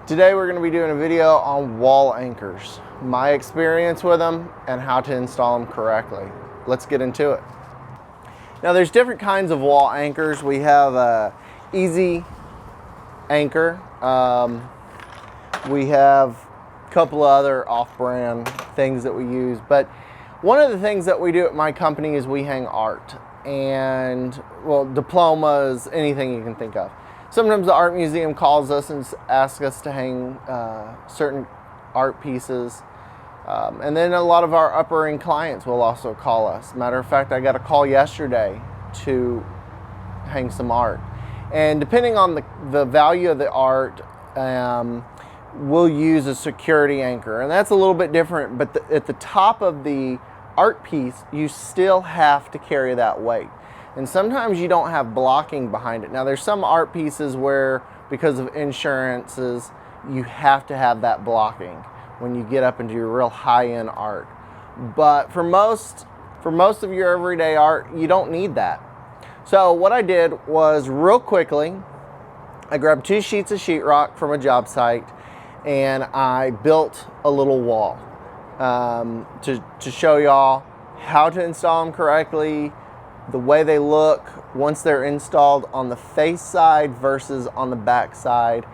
Today we're going to be doing a video on wall anchors, my experience with them and how to install them correctly. Let's get into it. Now there's different kinds of wall anchors. We have a easy anchor. We have a couple of other off-brand things that we use, but one of the things that we do at my company is we hang art and, well, diplomas, anything you can think of. Sometimes the art museum calls us and asks us to hang certain art pieces. And then a lot of our upper end clients will also call us. Matter of fact, I got a call yesterday to hang some art. And depending on the value of the art, we'll use a security anchor. And that's a little bit different, but at the top of the art piece, you still have to carry that weight. And sometimes you don't have blocking behind it. Now there's some art pieces where, because of insurances, you have to have that blocking when you get up into your real high-end art. But for most of your everyday art, you don't need that. So what I did was, real quickly, I grabbed 2 sheets of sheetrock from a job site and I built a little wall to show y'all how to install them correctly, the way they look once they're installed on the face side versus on the back side,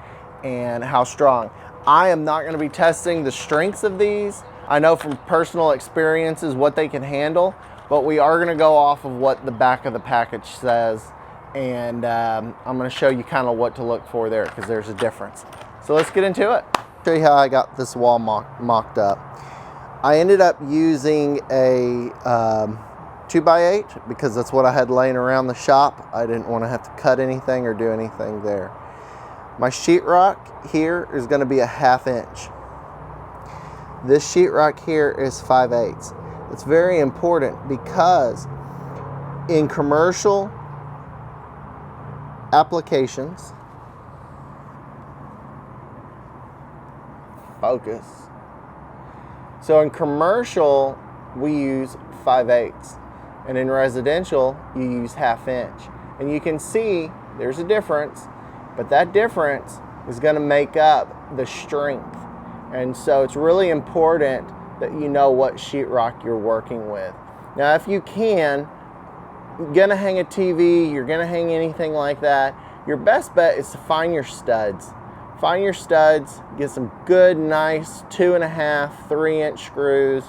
and how strong. I am not going to be testing the strengths of these. I know from personal experiences what they can handle, but we are going to go off of what the back of the package says, and I'm going to show you kind of what to look for there, because there's a difference. So let's get into it. Show you how I got this wall mocked up. I ended up using a 2x8 because that's what I had laying around the shop. I didn't want to have to cut anything or do anything there. My sheetrock here is going to be a 1/2 inch. This sheetrock here is 5/8. It's very important because in commercial applications, focus. So in commercial, we use 5/8. And in residential, you use 1/2 inch. And you can see there's a difference, but that difference is going to make up the strength. And so it's really important that you know what sheetrock you're working with. Now, if you can, you're going to hang a TV, you're going to hang anything like that, your best bet is to find your studs. Find your studs, get some good, nice 2.5, 3-inch screws,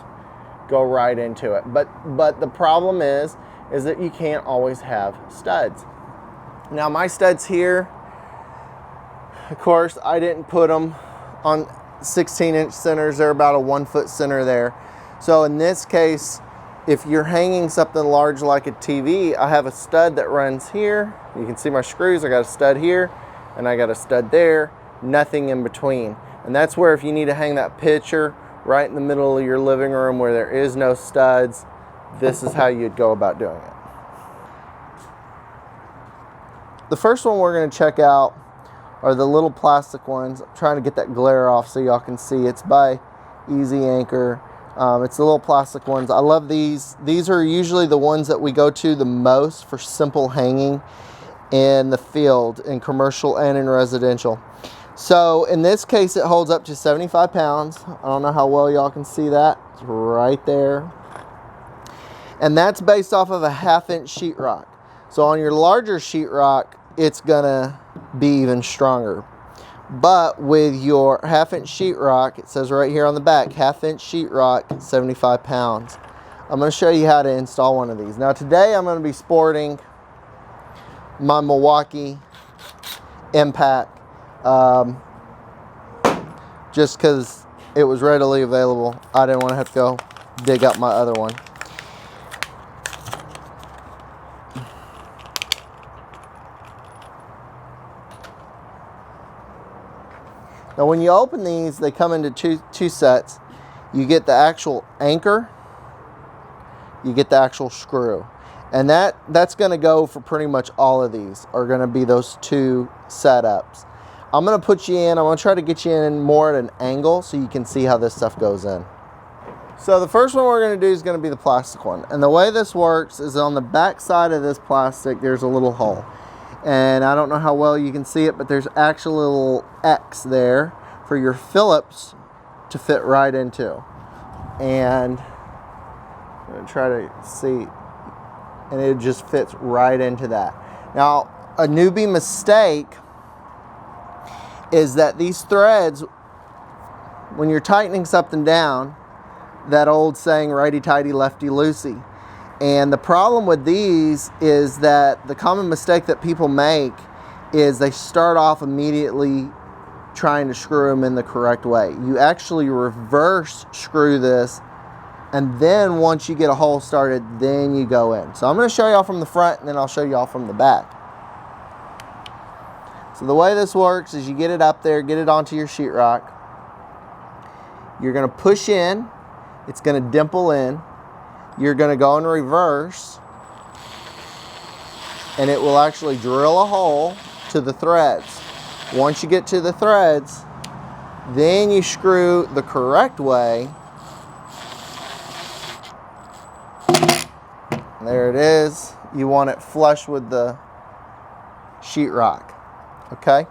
go right into it. But the problem is that you can't always have studs. Now my studs here, of course, I didn't put them on 16-inch centers. They're about a 1-foot center there. So in this case, if you're hanging something large like a TV, I have a stud that runs here. You can see my screws. I got a stud here and I got a stud there, nothing in between. And that's where, if you need to hang that picture right in the middle of your living room where there is no studs, this is how you'd go about doing it. The first one we're going to check out are the little plastic ones. I'm trying to get that glare off so y'all can see. It's by Easy Anchor. It's the little plastic ones. I love these. These are usually the ones that we go to the most for simple hanging in the field, in commercial and in residential. So in this case, it holds up to 75 pounds. I don't know how well y'all can see that. It's right there. And that's based off of a 1/2 inch sheetrock. So on your larger sheetrock, it's gonna be even stronger. But with your 1/2 inch sheetrock, it says right here on the back, 1/2 inch sheetrock, 75 pounds. I'm gonna show you how to install one of these. Now today I'm gonna be sporting my Milwaukee Impact. Just because it was readily available, I didn't want to have to go dig up my other one. Now when you open these, they come into two sets. You get the actual anchor, you get the actual screw. And that's going to go for pretty much all of these, are going to be those 2 setups. I'm going to put you in, I'm going to try to get you in more at an angle so you can see how this stuff goes in. So the first one we're going to do is going to be the plastic one. And the way this works is on the back side of this plastic, there's a little hole. And I don't know how well you can see it, but there's actually a little X there for your Phillips to fit right into. And I'm going to try to see, and it just fits right into that. Now, a newbie mistake is that these threads, when you're tightening something down, that old saying, righty-tighty, lefty-loosey. And the problem with these is that the common mistake that people make is they start off immediately trying to screw them in the correct way. You actually reverse screw this, and then once you get a hole started, then you go in. So I'm going to show y'all from the front, and then I'll show y'all from the back. So the way this works is you get it up there, get it onto your sheetrock. You're going to push in. It's going to dimple in. You're going to go in reverse, and it will actually drill a hole to the threads. Once you get to the threads, then you screw the correct way. There it is. You want it flush with the sheetrock. Okay?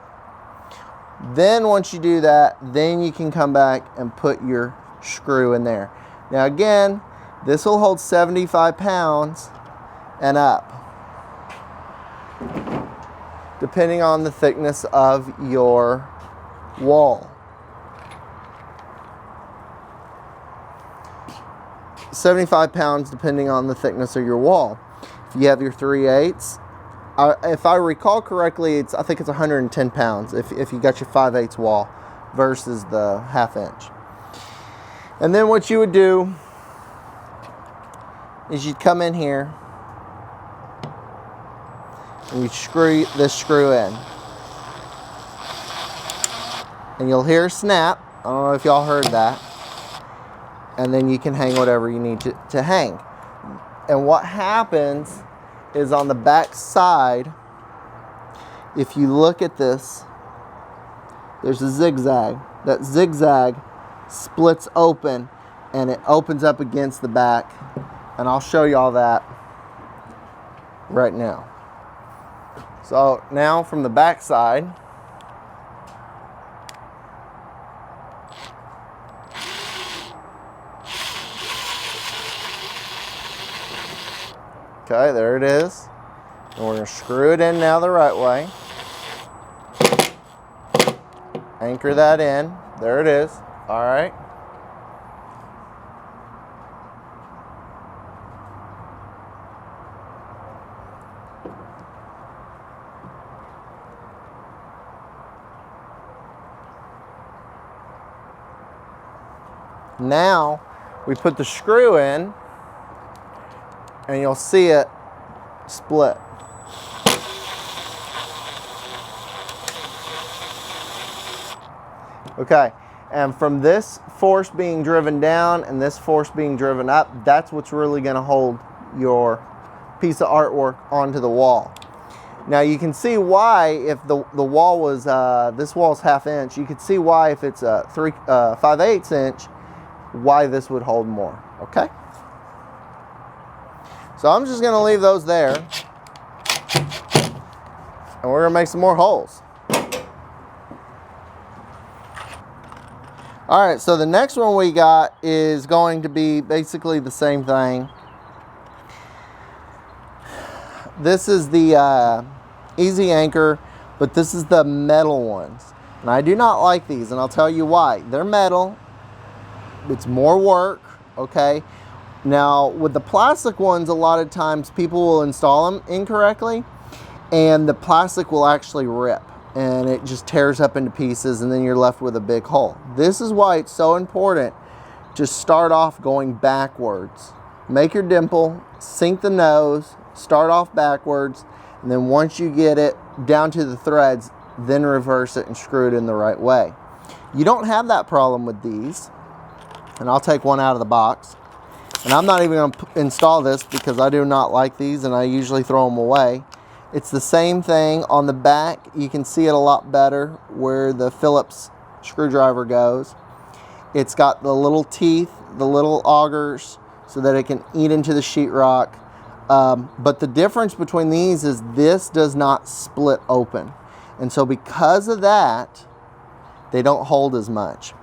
Then once you do that, then you can come back and put your screw in there. Now again, this will hold 75 pounds and up, depending on the thickness of your wall. 75 pounds depending on the thickness of your wall. If you have your 3/8, if I recall correctly, I think it's 110 pounds if you got your 5/8 wall versus the 1/2 inch. And then what you would do is you'd come in here and you'd screw this screw in. And you'll hear a snap. I don't know if y'all heard that. And then you can hang whatever you need to hang. And what happens is on the back side, if you look at this, there's a zigzag. That zigzag splits open and it opens up against the back. And I'll show y'all that right now. So now from the back side, okay, there it is. And we're going to screw it in now the right way. Anchor that in. There it is. All right. Now we put the screw in, and you'll see it split. Okay, and from this force being driven down and this force being driven up, that's what's really going to hold your piece of artwork onto the wall. Now you can see why if the wall was, this wall's 1/2 inch, you could see why if it's a 5/8 inch, why this would hold more, okay? So I'm just going to leave those there, and we're going to make some more holes. All right, so the next one we got is going to be basically the same thing. This is the Easy Anchor, but this is the metal ones. And I do not like these, and I'll tell you why. They're metal. It's more work, okay? Now, with the plastic ones, a lot of times people will install them incorrectly, and the plastic will actually rip, and it just tears up into pieces, and then you're left with a big hole. This is why it's so important to start off going backwards. Make your dimple, sink the nose, start off backwards, and then once you get it down to the threads, then reverse it and screw it in the right way. You don't have that problem with these. And I'll take one out of the box. And I'm not even going to install this because I do not like these and I usually throw them away. It's the same thing on the back. You can see it a lot better where the Phillips screwdriver goes. It's got the little teeth, the little augers, so that it can eat into the sheetrock. But the difference between these is this does not split open. And so because of that, They don't hold as much.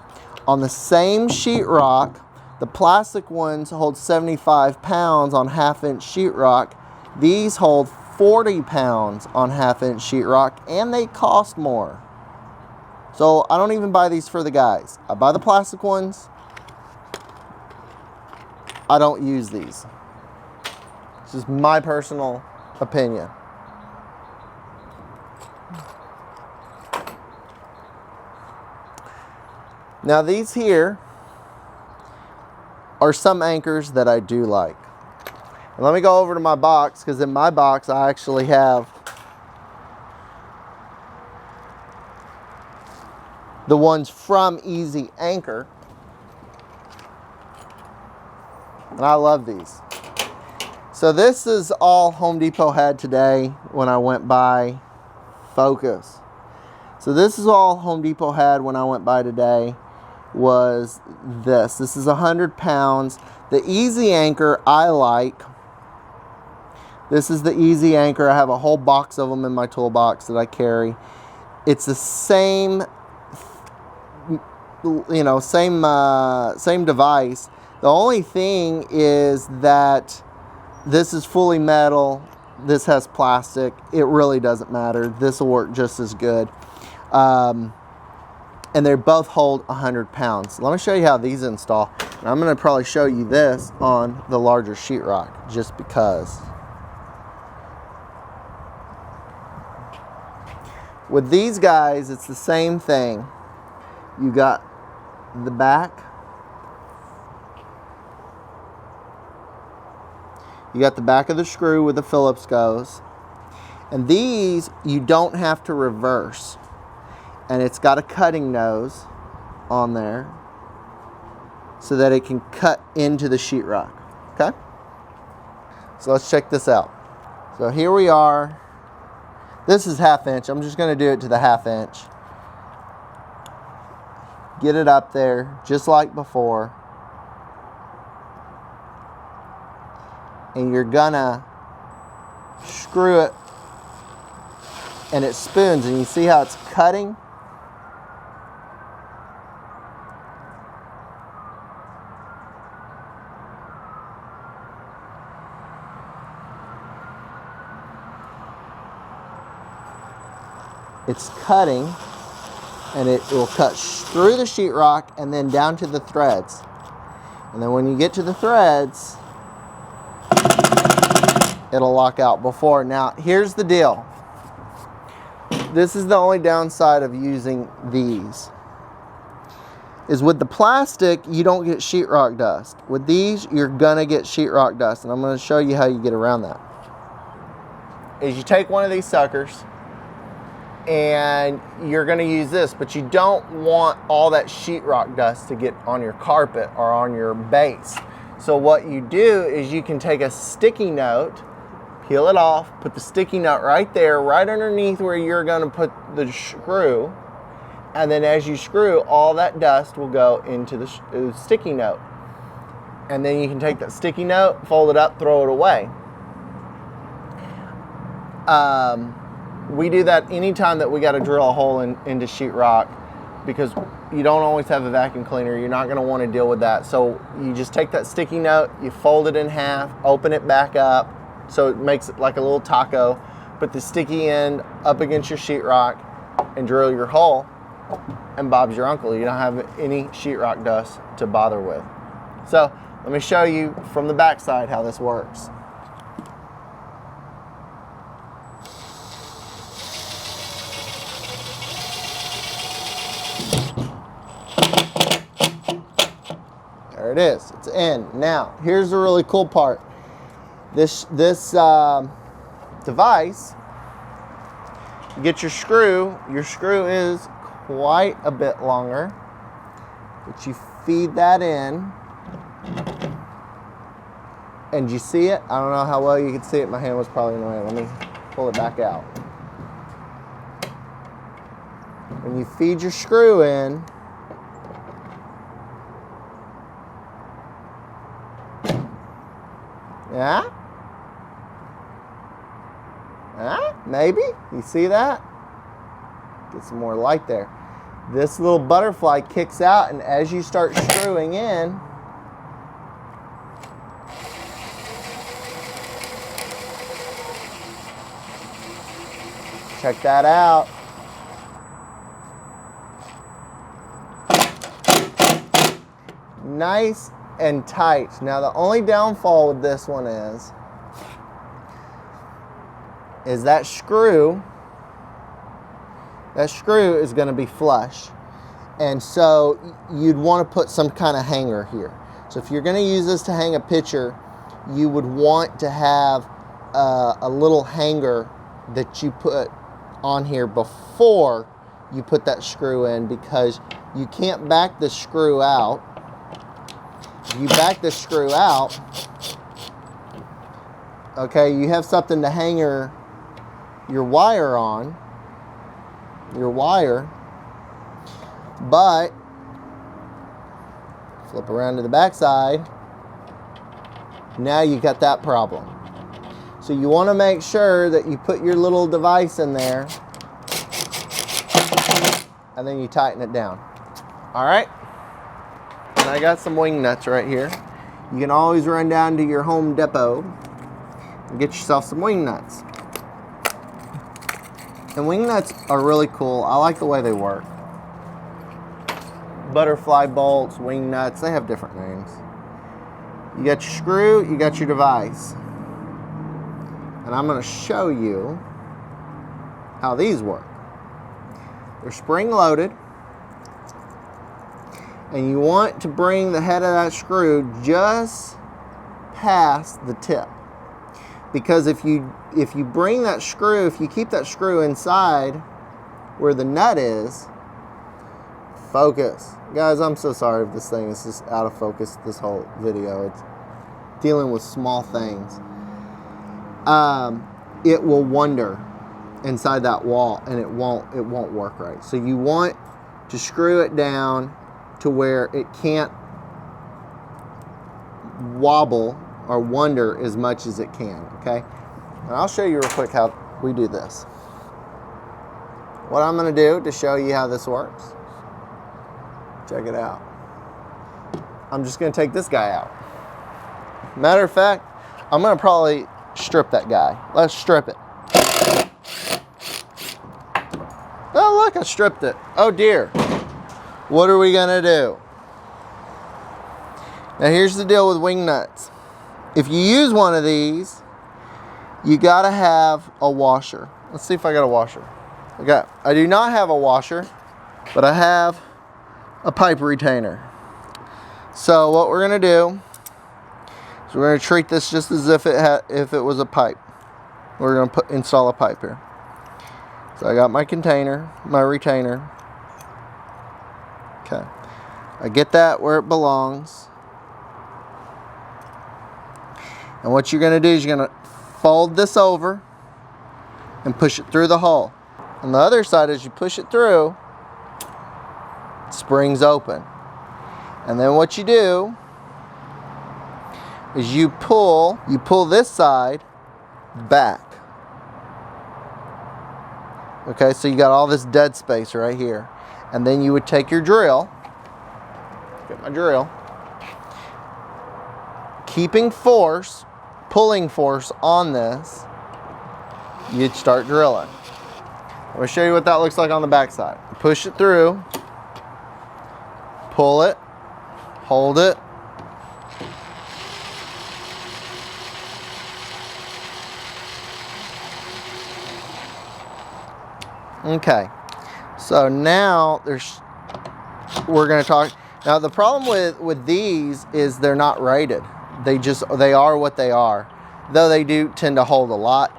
On the same sheetrock, the plastic ones hold 75 pounds on half-inch sheetrock. These hold 40 pounds on half-inch sheetrock, and they cost more. So I don't even buy these for the guys. I buy the plastic ones. I don't use these. This is my personal opinion. Now these here are some anchors that I do like. And let me go over to my box, because in my box I actually have the ones from Easy Anchor. And I love these. So this is all Home Depot had today when I went by. Focus. So this is all Home Depot had when I went by today, was this. This is 100 pounds. The Easy Anchor I like. This is the Easy Anchor. I have a whole box of them in my toolbox that I carry. It's the same, you know, same device. The only thing is that this is fully metal. This has plastic. It really doesn't matter. This will work just as good. And they both hold 100 pounds. Let me show you how these install. And I'm going to probably show you this on the larger sheetrock, just because. With these guys, it's the same thing. You got the back. You got the back of the screw where the Phillips goes. And these, you don't have to reverse. And it's got a cutting nose on there so that it can cut into the sheetrock. Okay? So let's check this out. So here we are. This is half-inch. I'm just going to do it to the half-inch. Get it up there just like before. And you're gonna screw it, and it spoons, and you see how it's cutting? It's cutting, and it will cut through the sheetrock and then down to the threads. And then when you get to the threads, it'll lock out before. Now, here's the deal. This is the only downside of using these. Is with the plastic, you don't get sheetrock dust. With these, you're gonna get sheetrock dust, and I'm gonna show you how you get around that. Is you take one of these suckers, and you're gonna use this, but you don't want all that sheetrock dust to get on your carpet or on your base. So what you do is you can take a sticky note, peel it off, put the sticky note right there, right underneath where you're gonna put the screw, and then as you screw, all that dust will go into the sticky note. And then you can take that sticky note, fold it up, throw it away. We do that anytime that we got to drill a hole into sheetrock, because you don't always have a vacuum cleaner. You're not going to want to deal with that. So you just take that sticky note, you fold it in half, open it back up so it makes it like a little taco, put the sticky end up against your sheetrock and drill your hole, and Bob's your uncle. You don't have any sheetrock dust to bother with. So let me show you from the back side how this works. There it is. It's in. Now, here's the really cool part. This device, you get your screw. Your screw is quite a bit longer, but you feed that in, and you see it? I don't know how well you can see it. My hand was probably in the way. Let me pull it back out. When you feed your screw in, yeah? Maybe? You see that? Get some more light there. this little butterfly kicks out, and as you start screwing in, check that out. Nice and tight. Now the only downfall with this one is that screw is going to be flush, and so you'd want to put some kind of hanger here. So if you're going to use this to hang a picture, you would want to have a little hanger that you put on here before you put that screw in, because you can't back the screw out. If you back the screw out, okay, you have something to hang your wire on, but flip around to the back side, now you got that problem. So you want to make sure that you put your little device in there and then you tighten it down. All right, and I got some wing nuts right here. You can always run down to your Home Depot and get yourself some wing nuts. And wing nuts are really cool. I like the way they work. Butterfly bolts, wing nuts, they have different names. You got your screw, you got your device. And I'm going to show you how these work. They're spring loaded, and you want to bring the head of that screw just past the tip. Because if you bring that screw, if you keep that screw inside where the nut is, focus. Guys, I'm so sorry if this thing is just out of focus this whole video. It's dealing with small things. It will wander inside that wall, and it won't work right. So you want to screw it down to where it can't wobble or wander as much as it can, okay? And I'll show you real quick how we do this. What I'm going to do to show you how this works, check it out. I'm just going to take this guy out. Matter of fact, I'm going to probably strip that guy. Let's strip it. Oh, look, I stripped it. Oh, dear. What are we going to do? Now, here's the deal with wing nuts. If you use one of these, you got to have a washer. Let's see if I got a washer. I do not have a washer, but I have a pipe retainer. So what we're going to do is we're going to treat this just as if it was a pipe. We're going to install a pipe here. So I got my container, my retainer. Okay. I get that where it belongs. And what you're going to do is you're going to fold this over and push it through the hole. On the other side, as you push it through, it springs open. And then what you do is you pull this side back. Okay, so you got all this dead space right here. And then you would take your drill, get my drill, keeping force, pulling force on this, you'd start drilling. I'm going to show you what that looks like on the back side. Push it through, pull it, hold it, okay. So now we're going to talk. Now the problem with these is they're not rated. They are what they are. Though they do tend to hold a lot.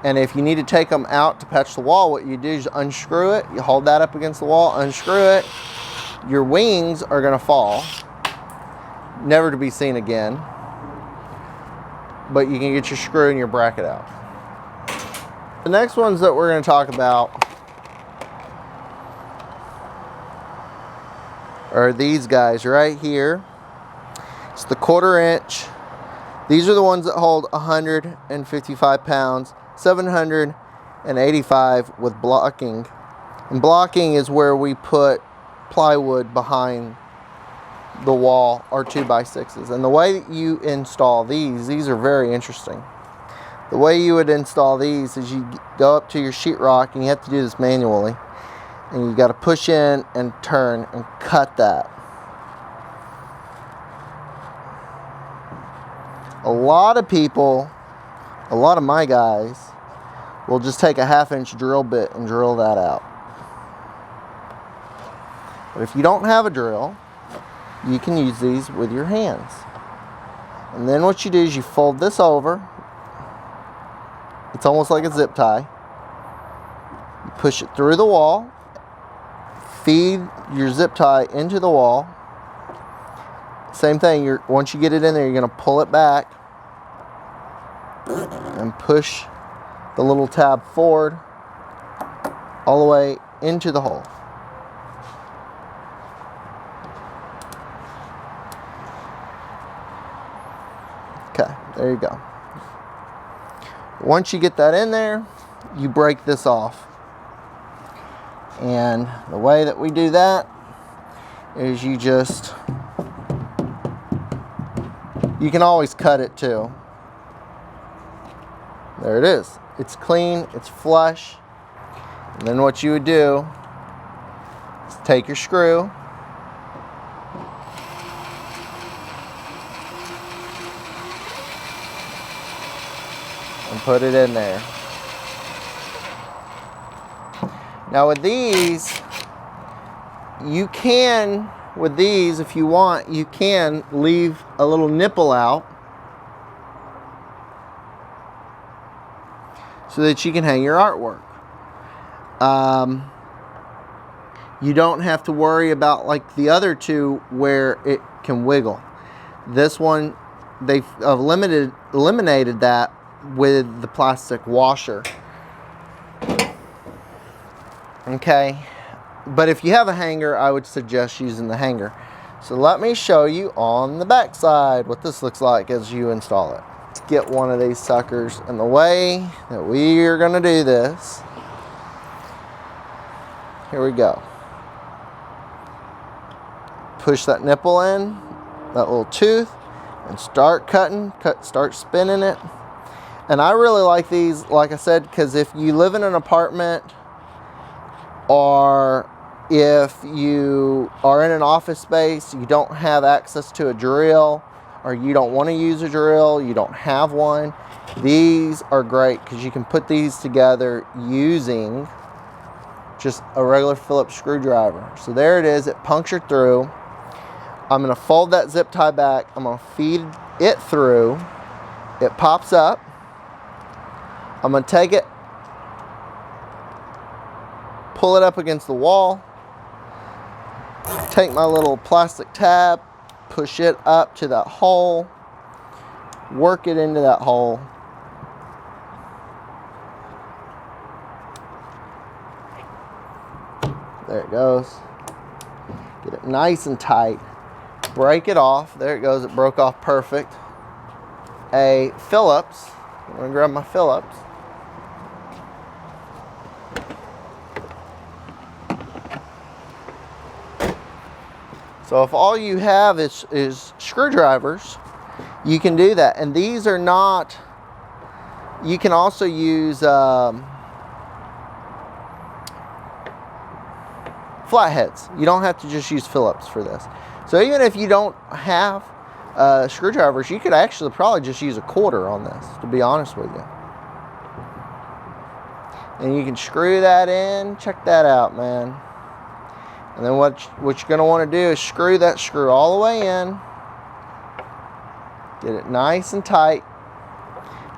And if you need to take them out to patch the wall, what you do is unscrew it. You hold that up against the wall, unscrew it. Your wings are going to fall, never to be seen again. But you can get your screw and your bracket out. The next ones that we're going to talk about are these guys right here. It's the 1/4 inch. These are the ones that hold 155 pounds, 700 and 85 with blocking. And blocking is where we put plywood behind the wall or 2x6s. And the way that you install these are very interesting. The way you would install these is you go up to your sheetrock, and you have to do this manually. And you got to push in and turn and cut that. A lot of people, a lot of my guys, will just take a 1/2-inch drill bit and drill that out. But if you don't have a drill, you can use these with your hands. And then what you do is you fold this over. It's almost like a zip tie. You push it through the wall. Feed your zip tie into the wall. Same thing, once you get it in there, you're going to pull it back and push the little tab forward all the way into the hole. Okay, there you go. Once you get that in there, you break this off. And the way that we do that is you can always cut it too. There it is. It's clean, it's flush. And then what you would do is take your screw, and put it in there. Now with these, if you want, you can leave a little nipple out so that you can hang your artwork. You don't have to worry about like the other two where it can wiggle. This one, they've eliminated that with the plastic washer. Okay, but if you have a hanger, I would suggest using the hanger. So let me show you on the back side what this looks like as you install it. Let's get one of these suckers, and the way that we are going to do this, here we go. Push that nipple in, that little tooth, and start cutting, start spinning it. And I really like these, like I said, because if you live in an apartment, or if you are in an office space, you don't have access to a drill, or you don't want to use a drill, you don't have one, these are great because you can put these together using just a regular Phillips screwdriver. So there it is, it punctured through. I'm going to fold that zip tie back, I'm going to feed it through, it pops up, I'm going to take it, pull it up against the wall, take my little plastic tab, push it up to that hole, work it into that hole. There it goes. Get it nice and tight. Break it off. There it goes. It broke off perfect. A Phillips. I'm going to grab my Phillips. So if all you have is screwdrivers, you can do that. And these are not, you can also use flatheads. You don't have to just use Phillips for this. So even if you don't have screwdrivers, you could actually probably just use a quarter on this, to be honest with you. And you can screw that in. Check that out, man. And then what you're going to want to do is screw that screw all the way in. Get it nice and tight.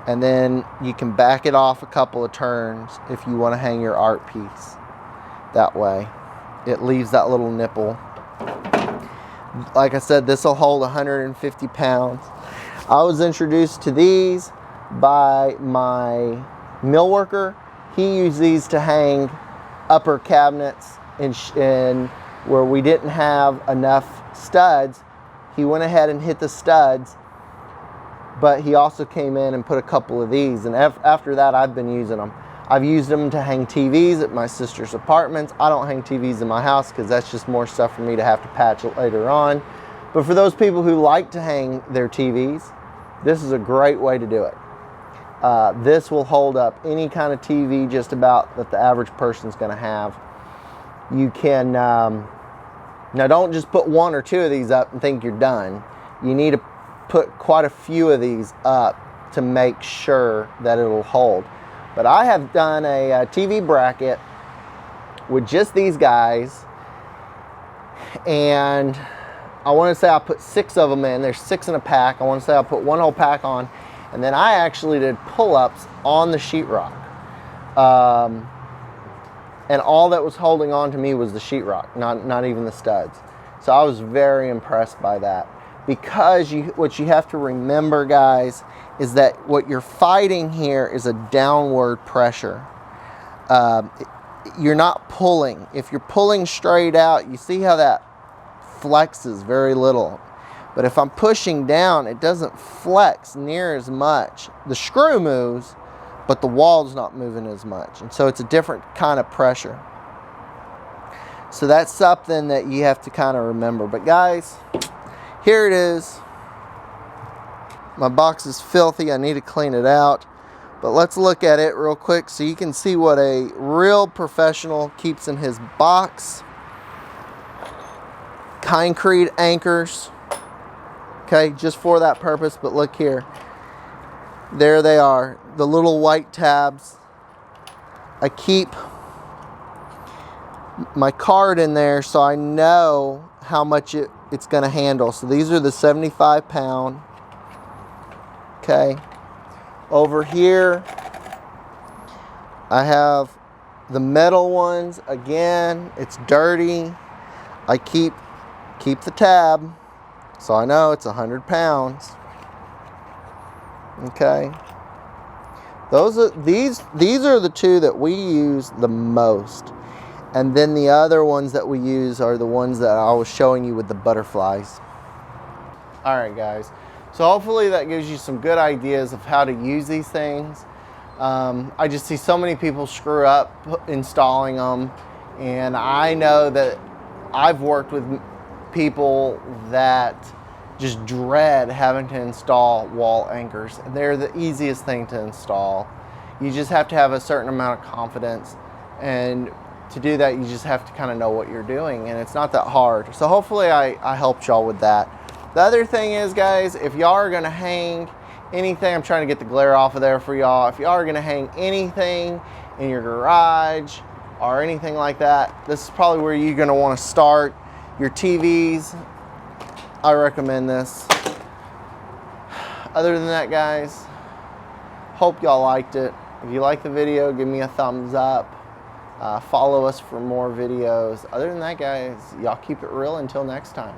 And then you can back it off a couple of turns if you want to hang your art piece. That way, it leaves that little nipple. Like I said, this will hold 150 pounds. I was introduced to these by my mill worker. He used these to hang upper cabinets in where we didn't have enough studs. He went ahead and hit the studs, but he also came in and put a couple of these, and after that I've been using them. I've used them to hang TVs at my sister's apartments. I don't hang TVs in my house because that's just more stuff for me to have to patch later on. But for those people who like to hang their TVs, this is a great way to do it. This will hold up any kind of TV just about that the average person's going to have. You can, now don't just put 1 or 2 of these up and think you're done. You need to put quite a few of these up to make sure that it'll hold. But I have done a TV bracket with just these guys, and I want to say I put 6 of them in. There's 6 in a pack. I want to say I put 1 whole pack on, and then I actually did pull-ups on the sheetrock. And all that was holding on to me was the sheetrock, not even the studs. So I was very impressed by that. Because what you have to remember, guys, is that what you're fighting here is a downward pressure. You're not pulling. If you're pulling straight out, you see how that flexes very little. But if I'm pushing down, it doesn't flex near as much. The screw moves, but the wall's not moving as much. And so it's a different kind of pressure. So that's something that you have to kind of remember. But guys, here it is. My box is filthy. I need to clean it out. But let's look at it real quick so you can see what a real professional keeps in his box. Concrete anchors. Okay, just for that purpose. But look here. There they are. The little white tabs. I keep my card in there so I know how much it's going to handle. So these are the 75 pound. Okay. Over here I have the metal ones. Again, it's dirty. I keep the tab so I know it's 100 pounds. Okay. These are the 2 that we use the most. And then the other ones that we use are the ones that I was showing you with the butterflies. All right, guys. So hopefully that gives you some good ideas of how to use these things. I just see so many people screw up installing them. And I know that I've worked with people that just dread having to install wall anchors. They're the easiest thing to install. You just have to have a certain amount of confidence, and to do that you just have to kind of know what you're doing, and it's not that hard. So hopefully I helped y'all with that. The other thing is, guys, if y'all are going to hang anything, I'm trying to get the glare off of there for y'all. If y'all are going to hang anything in your garage or anything like that, this is probably where you're going to want to start. Your TVs, I recommend this. Other than that, guys, hope y'all liked it. If you liked the video, give me a thumbs up. Follow us for more videos. Other than that, guys, y'all keep it real until next time.